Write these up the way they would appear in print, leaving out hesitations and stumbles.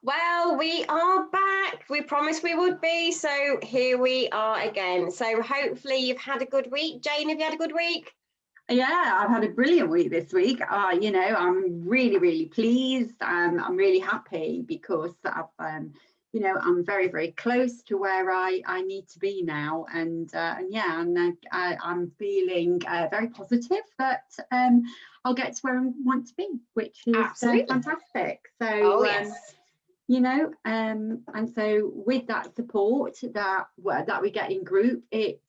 Well, we are back. We promised we would be. So here we are again. So hopefully you've had a good week. Jane, have you had a good week? Yeah, I've had a brilliant week this week. I'm really, really pleased. I'm really happy because I'm very, very close to where I need to be now. And I'm feeling very positive that I'll get to where I want to be, which is fantastic. So, yes. And so with that support that we get in group, it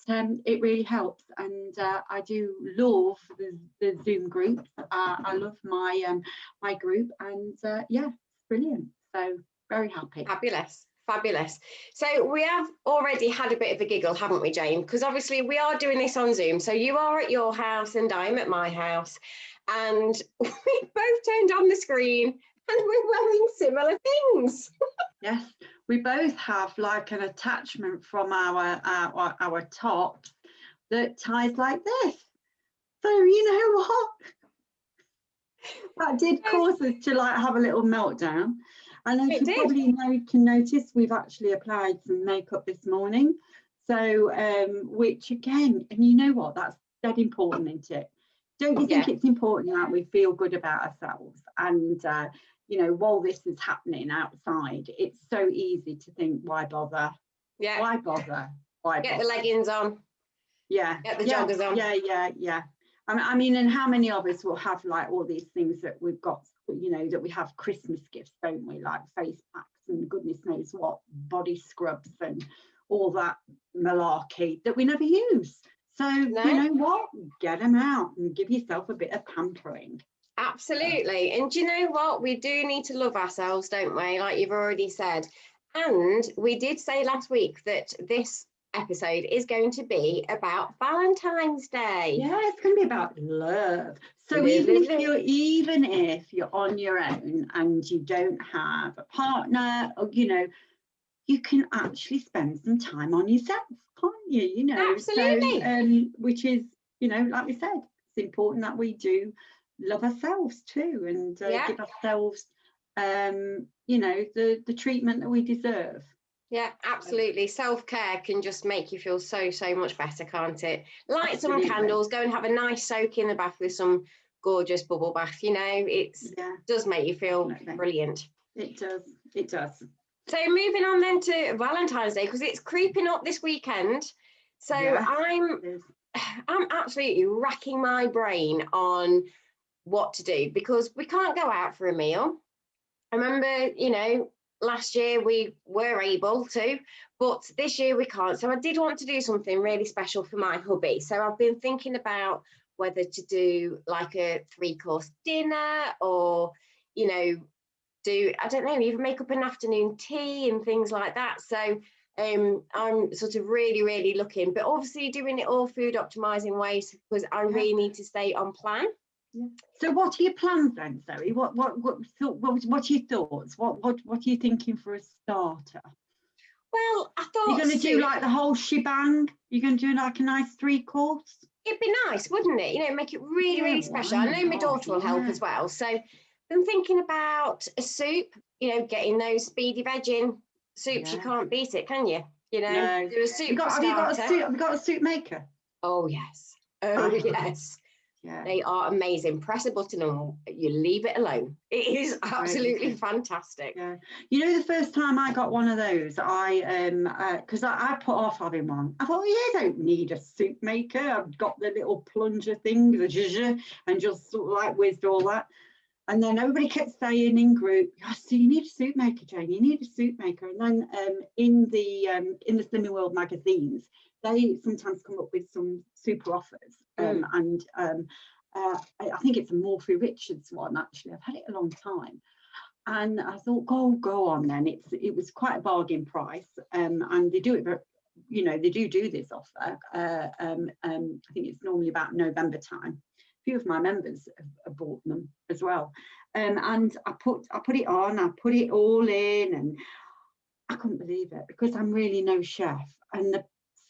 really helps, and I do love the Zoom groups. I love my group, and it's brilliant. So very happy. Fabulous. So we have already had a bit of a giggle, haven't we, Jane? Because obviously we are doing this on Zoom. So you are at your house and I'm at my house, and we both turned on the screen and we're wearing similar things. Yes, we both have like an attachment from our top that ties like this. So you know what? That did cause us to like have a little meltdown. And as you probably can notice, we've actually applied some makeup this morning. So which again, and you know what? That's dead important, isn't it? Don't you think it's important that we feel good about ourselves? And while this is happening outside, it's so easy to think, why bother? Yeah. Why bother? Get the leggings on. Yeah. Get the joggers on. Yeah. I mean, and how many of us will have like all these things that we've got, that we have Christmas gifts, don't we? Like face packs and goodness knows what, body scrubs and all that malarkey that we never use. So you know what? Get them out and give yourself a bit of pampering. Absolutely. And do you know what? We do need to love ourselves, don't we? Like you've already said. And we did say last week that this episode is going to be about Valentine's Day. Yeah, it's going to be about love. So even if you're on your own and you don't have a partner, or you can actually spend some time on yourself, can't you? Absolutely. So, which is, like we said, it's important that we do love ourselves too, and give ourselves, the treatment that we deserve. Yeah, absolutely. Self-care can just make you feel so much better, can't it? Light some candles, go and have a nice soak in the bath with some gorgeous bubble bath. It does make you feel brilliant. It does. So moving on then to Valentine's Day, because it's creeping up this weekend. So I'm absolutely racking my brain on what to do, because we can't go out for a meal. I remember, last year we were able to, but this year we can't. So I did want to do something really special for my hubby. So I've been thinking about whether to do like a 3-course dinner, or, I don't know, even make up an afternoon tea and things like that. So I'm sort of really, really looking, but obviously doing it all food optimizing ways, because I really need to stay on plan. Yeah. So what are your plans then, Zoe? What are your thoughts? What are you thinking for a starter? Well, I thought you're going to do like the whole shebang. You're going to do like a nice 3-course. It'd be nice, wouldn't it? Make it really, really special. I know my daughter will help as well. So I'm thinking about a soup. Getting those speedy vegging soups. You can't beat it, can you? No. Do a soup. Have you got a soup maker? Oh yes. Yes. Yeah. They are amazing. Press a button and you leave it alone. It is absolutely fantastic. Yeah. The first time I got one of those, because I put off having one. I thought, I don't need a soup maker. I've got the little plunger thing, the zhuzh, and just sort of like whizzed all that. And then everybody kept saying in group, so you need a soup maker, Jane. You need a soup maker. And then in the Slimming World magazines, they sometimes come up with some super offers, and I think it's a Morphy Richards one actually. I've had it a long time, and I thought, go on then. It was quite a bargain price, and they do it, they do this offer. I think it's normally about November time. A few of my members have bought them as well, and I put it on. I put it all in, and I couldn't believe it, because I'm really no chef, and the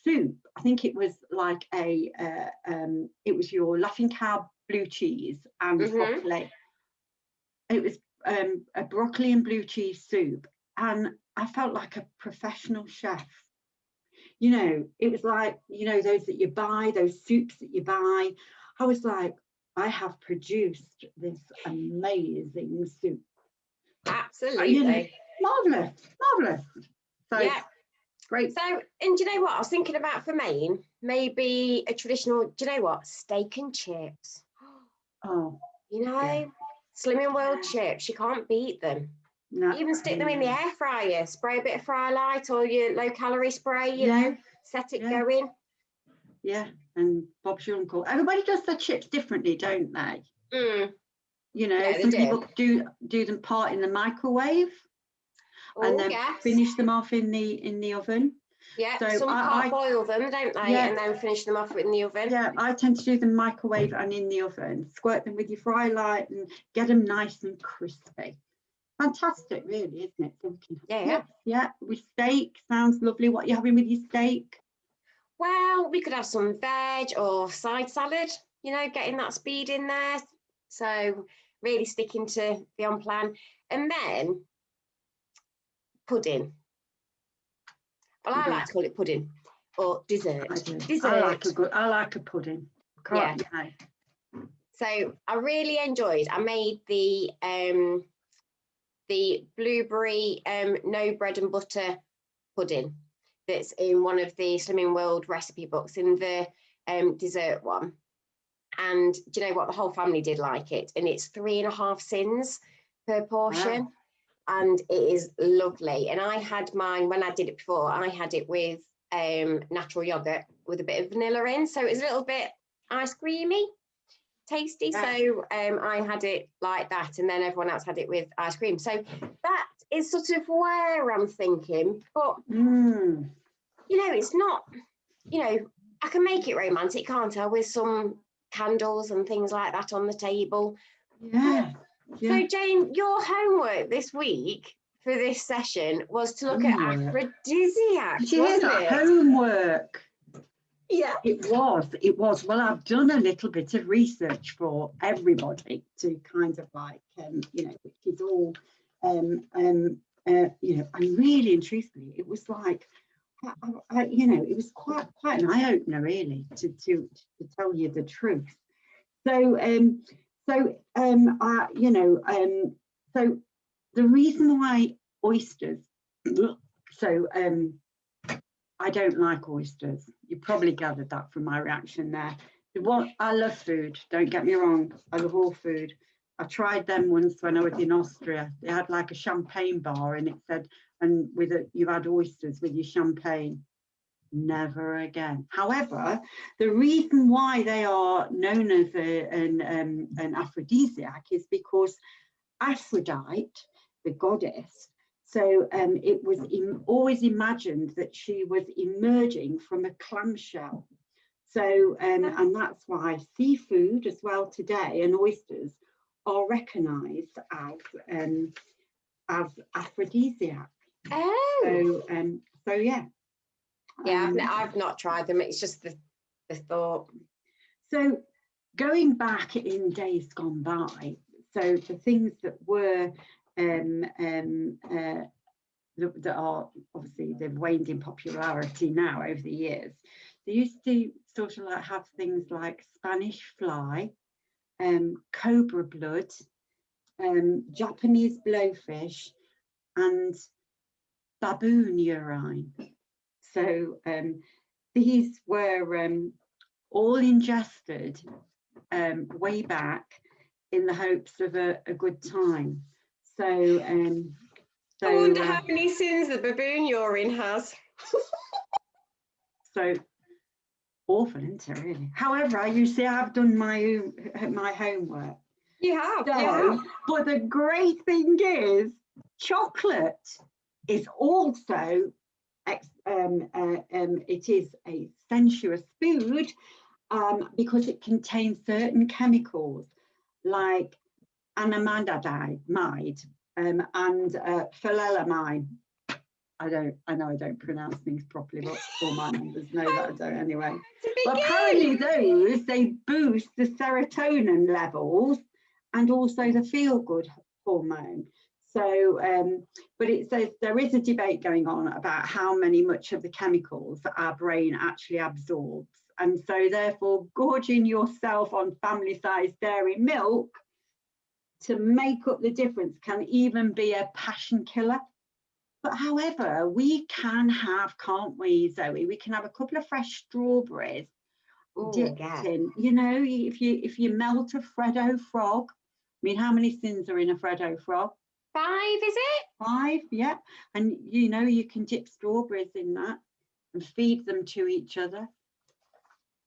soup, I think it was like it was your Laughing Cow blue cheese and broccoli. It was a broccoli and blue cheese soup, and I felt like a professional chef. You know, it was like, you know, those that you buy, those soups that you buy. I was like, I have produced this amazing soup. Absolutely. You know, marvellous. So, yeah. Great. So, and do you know what? I was thinking about for Maine, maybe a traditional, do you know what? Steak and chips. Oh. You know, yeah. Slimming World chips, you can't beat them. No, even stick them in the air fryer, spray a bit of Fry Light or your low calorie spray, you know, set it going. Yeah, and Bob's your uncle. Everybody does their chips differently, don't they? You know, some people do them part in the microwave and then finish them off in the oven. Yeah, so some part boil them, don't they? Yeah. And then finish them off in the oven. Yeah, I tend to do them microwave and in the oven. Squirt them with your Fry Light and get them nice and crispy. Fantastic, really, isn't it? So we can, yeah. With steak, sounds lovely. What are you having with your steak? Well, we could have some veg or side salad, you know, getting that speed in there. So really sticking to the on plan. And then pudding. Well, I like to call it pudding or dessert. I like a pudding. Yeah. So I really enjoyed. I made the blueberry no bread and butter pudding that's in one of the Slimming World recipe books, in the dessert one. And do you know what? The whole family did like it, and it's 3.5 sins per portion. Wow. And it is lovely. And I had mine, when I did it before, I had it with natural yogurt with a bit of vanilla in, so it was a little bit ice creamy, tasty. So I had it like that, and then everyone else had it with ice cream. So that is sort of where I'm thinking, but you know, it's not, you know, I can make it romantic, can't I, with some candles and things like that on the table. So Jane, your homework this week for this session was to look at aphrodisiacs. Did you hear that? Homework. Yeah, it was. Well, I've done a little bit of research for everybody to kind of like, you know, which is all, you know, and really and truthfully, it was like, you know, it was quite an eye opener, really, to tell you the truth. So, you know, so the reason why oysters, so I don't like oysters. You probably gathered that from my reaction there. I love food, don't get me wrong. I love all food. I tried them once when I was in Austria. They had like a champagne bar, and it said, and you had oysters with your champagne. Never again. However, the reason why they are known as an aphrodisiac is because Aphrodite, the goddess, so it was always imagined that she was emerging from a clamshell. So, and that's why seafood as well today, and oysters, are recognised as aphrodisiac. Oh. So yeah. Yeah, I've not tried them. It's just the thought. So going back in days gone by, so the things that were that are obviously, they've waned in popularity now over the years. They used to sort of like have things like Spanish fly, cobra blood, Japanese blowfish, and baboon urine. So these were all ingested way back in the hopes of a good time. So, I wonder how many sins the baboon urine has. So awful, isn't it, really? However, you see, I've done my homework. You have, But the great thing is, chocolate is also it is a sensuous food because it contains certain chemicals like anandamide and phenethylamine. I know I don't pronounce things properly, but all my members know that I don't anyway. But apparently they boost the serotonin levels and also the feel-good hormone. So, but it says there is a debate going on about how much of the chemicals that our brain actually absorbs. And so therefore gorging yourself on family-sized dairy milk to make up the difference can even be a passion killer. But however, we can have, can't we, Zoe? We can have a couple of fresh strawberries dipped in, you know, if you melt a Freddo frog. I mean, how many sins are in a Freddo frog? 5, is it? 5, yeah. And you know, you can dip strawberries in that and feed them to each other.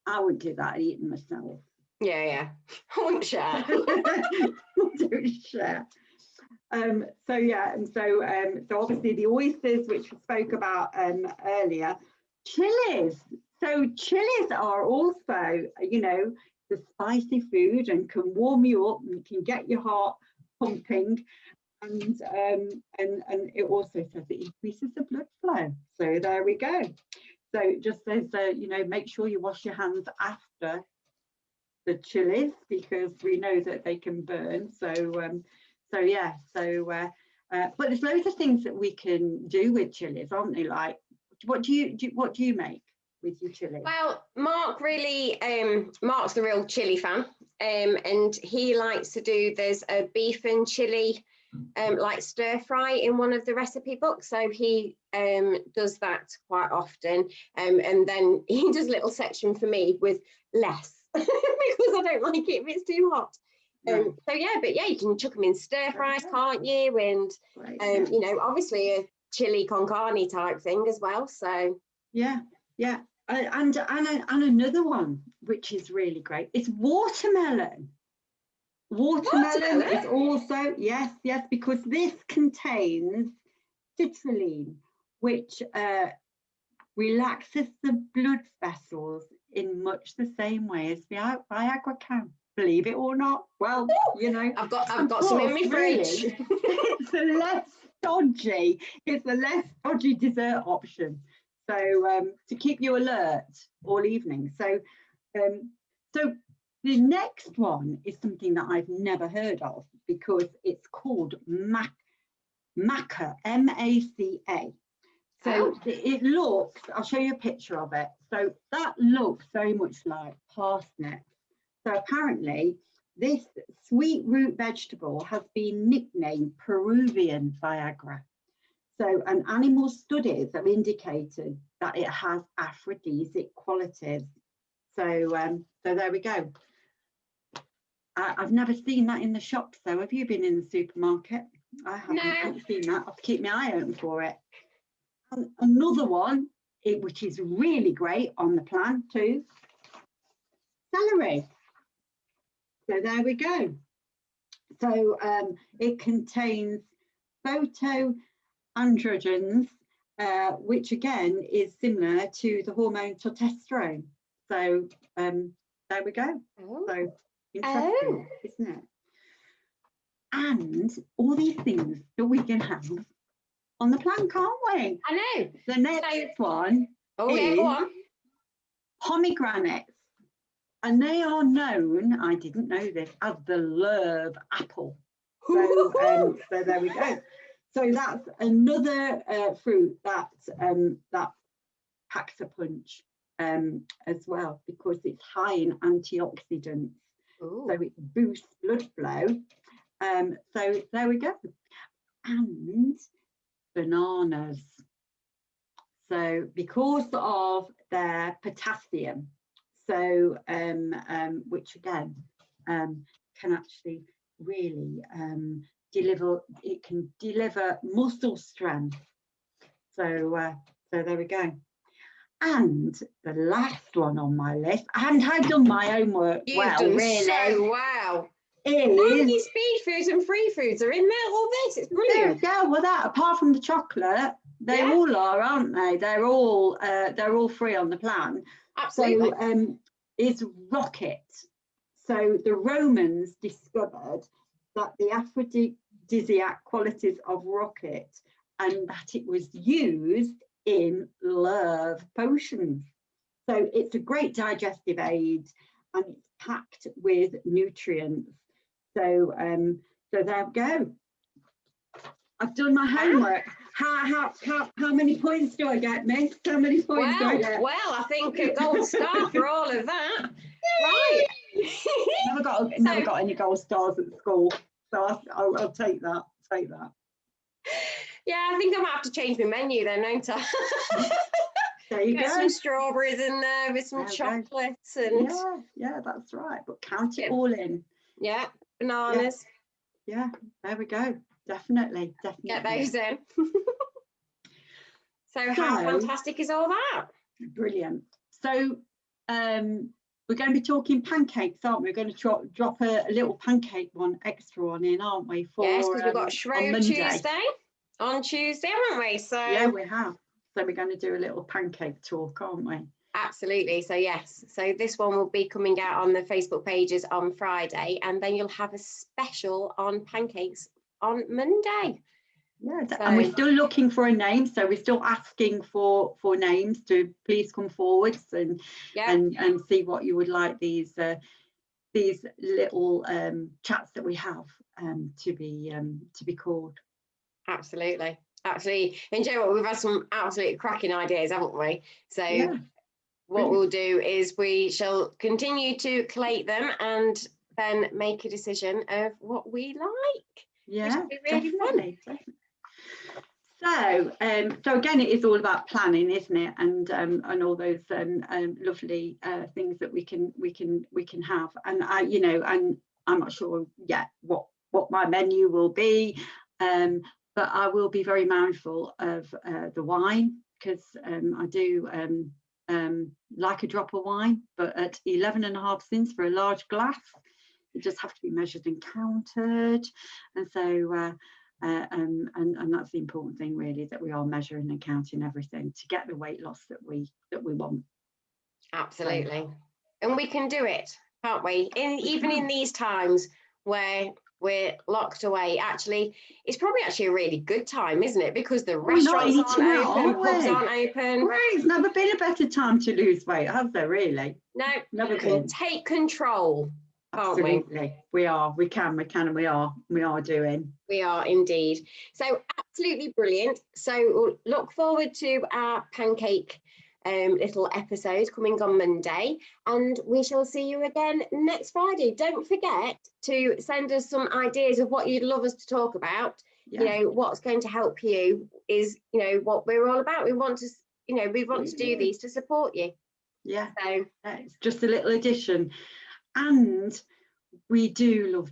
I wouldn't do that, eating myself. Yeah. I wouldn't share. I don't share. So yeah, and so obviously the oysters, which we spoke about earlier, chilies. So chilies are also, you know, the spicy food and can warm you up and can get your heart pumping. And it also says it increases the blood flow. So there we go. So it just says, you know, make sure you wash your hands after the chilies, because we know that they can burn. So yeah, but there's loads of things that we can do with chilies, aren't they? Like, what do you make with your chili? Well, Mark really, Mark's the real chili fan, and he likes to do, there's a beef and chili like stir fry in one of the recipe books, so he does that quite often, and then he does a little section for me with less because I don't like it if it's too hot. So yeah, but yeah, you can chuck them in stir fries, can't you? And you know, obviously a chili con carne type thing as well. So yeah. And another one which is really great is watermelon. Watermelon is also, yes, because this contains citrulline, which relaxes the blood vessels in much the same way as Viagra can. Believe it or not. Well, you know, I've got some in my fridge. It's a less dodgy. It's a less dodgy dessert option. So to keep you alert all evening. So the next one is something that I've never heard of, because it's called maca, M-A-C-A. So it looks, I'll show you a picture of it. So that looks very much like parsnip. So apparently this sweet root vegetable has been nicknamed Peruvian Viagra. So, and animal studies have indicated that it has aphrodisiac qualities. So, so there we go. I've never seen that in the shops though. Have you been in the supermarket? I haven't seen that. I have to keep my eye open for it. And another one, which is really great on the plan too, celery. So there we go. So it contains phytoandrogens, which again is similar to the hormone testosterone. So there we go. So interesting, isn't it? And all these things that we can have on the plan, can't we? I know. The next one is pomegranates. And they are known, I didn't know this, as the love apple. So, so there we go. So that's another fruit that that packs a punch as well, because it's high in antioxidants. So it boosts blood flow. So there we go. And bananas. So because of their potassium, so which again can actually really deliver muscle strength. So so there we go. And the last one on my list, and I've done my homework. You've done really so well. Is speed foods and free foods are in there. All this, it's brilliant. Yeah, well, that apart from the chocolate, they all are, aren't they? They're all free on the plan. Absolutely. So is rocket. So the Romans discovered that the aphrodisiac qualities of rocket, and that it was used in love potions. So it's a great digestive aid, and it's packed with nutrients. So so there we go. I've done my homework. How many points do I get, Miss? How many points do I get? Well, I think a gold star for all of that. Right. Never got any gold stars at school, so I'll take that. Yeah, I think I might have to change my menu then, won't I? There you Get go. some strawberries in there with some chocolates and yeah, that's right. But count it all in. Yeah, bananas. Yeah, there we go. Definitely. Get those in. So how fantastic is all that? Brilliant. So we're going to be talking pancakes, aren't we? We're going to drop a little pancake extra one in, aren't we? Yes, because we've got Shrove Tuesday on Tuesday, haven't we? So yeah, we have. So we're going to do a little pancake talk, aren't we? Absolutely. So yes, so this one will be coming out on the Facebook pages on Friday, and then you'll have a special on pancakes on Monday. Yeah, and we're still looking for a name, so we're still asking for names to please come forwards and see what you would like these little chats that we have to be called. Absolutely. And you know what, we've had some absolutely cracking ideas, haven't we? So what we'll do is we shall continue to collate them and then make a decision of what we like. Yeah, which will be really definitely. So again, it is all about planning, isn't it? And all those lovely things that we can have. And and I'm not sure yet what my menu will be, but I will be very mindful of the wine, because I do like a drop of wine, but at 11.5 cents for a large glass, it just have to be measured and counted. And so and that's the important thing, really, that we are measuring and counting everything to get the weight loss that we want. Absolutely. And we can do it, can't we? Even in these times where we're locked away, actually, it's probably a really good time, isn't it? Because the restaurants aren't open, pubs aren't open. Right, it's never been a better time to lose weight, has there, really? No, never been. Take control. Absolutely. We can, and we are doing. We are indeed. So absolutely brilliant. So we'll look forward to our pancake little episode coming on Monday, and we shall see you again next Friday. Don't forget to send us some ideas of what you'd love us to talk about. What's going to help you is what we're all about. We want to do these to support you. So it's just a little addition. And we do love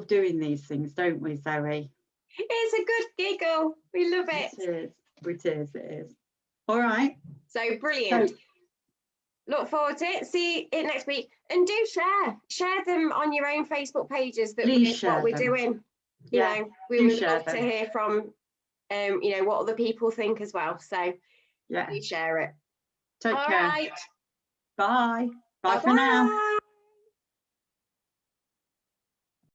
doing these things, don't we, Zoe? It's a good giggle. We love it. It is. All right. So brilliant. So, look forward to it. See it next week, and do share them on your own Facebook pages. That what we're doing. We would love to hear from what other people think as well. So do share it. Take care. Right. Bye for now.